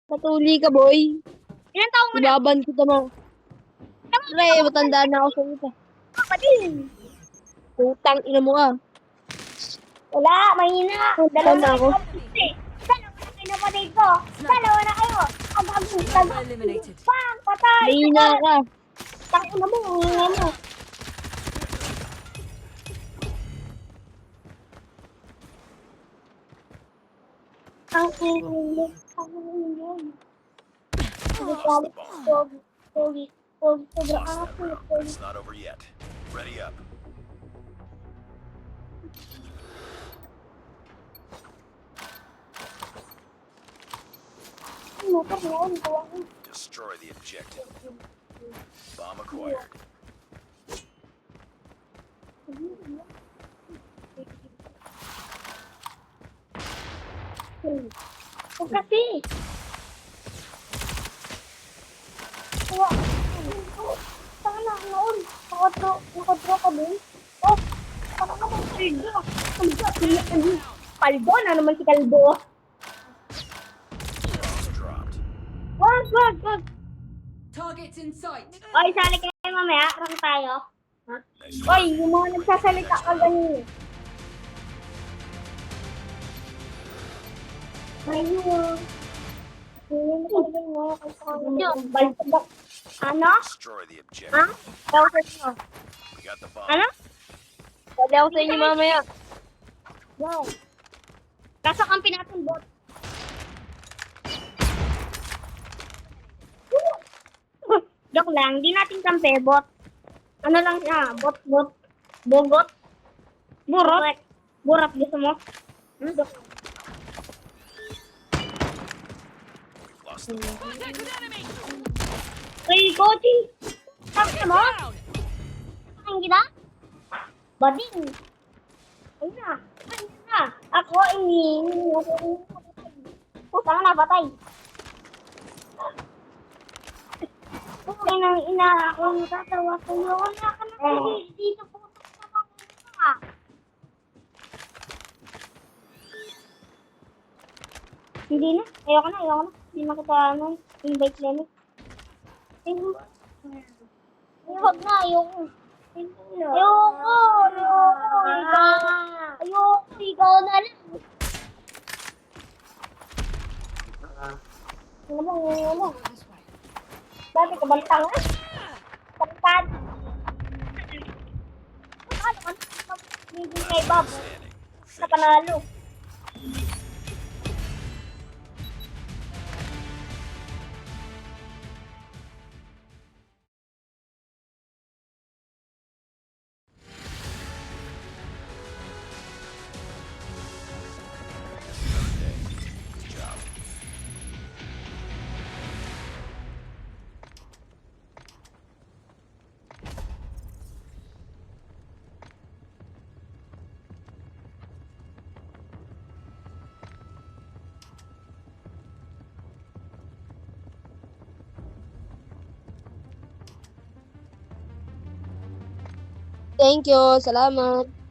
Patuli ka, boy. Ilan taong ka na? Ibaban kita mo. Pre, matanda na ako sa isa. Kapatid. Putang ina mo ka. Wala, mahina. Dalawa na ako. kayo. Dalawa na kayo napatid ko. Dalawa na kayo. Eliminated. Bang, patay. Mahina ka. Tangina mo, mahina mo. Ang ulo. Ang ulo. Pogi. Sobrang ako. It's not over yet. Ready up. Destroy the objective. Bomb acquired. Huwag kasi. Wala. Saan na noon? Nakadro ka din? Oh, saan ka bang Kalbo? Kalbo na naman si Kalbo. Bombs dropped. Wag. Targets in sight. Oy, sali kayo mamaya. Rang tayo. Nice Oy, yung mga nagsasalita ka ganyan. Ayun. Ano? Destroy the objective. Ha? Daw sa inyo. We got the bomb. Ano? Pwede ako sa inyo mamaya. Wow. Kaso kang pinatong bot. Joke lang, di natin kampe bot. Ano lang siya, bot. Bogot. Burot. Burot gusto mo? Joke. We've lost the bomb. Hey, Kochi! Sabi mo? Ang kita? Bading. Ayun na. Ako ini. Putang na, patay. Putang nang ina. Ako tatawa ko. Wala ka na dito. Putang na bang ina. Hindi na. Ayoko na. Hindi na kita invite limit. Huwag na, ayoko. Ikaw na lang. Ano mo? Bakit ka bantang ah? Bantad. Ano ka? Hindi kay Bob. Standing. Sa panalo. Good job. Thank you. Salamat.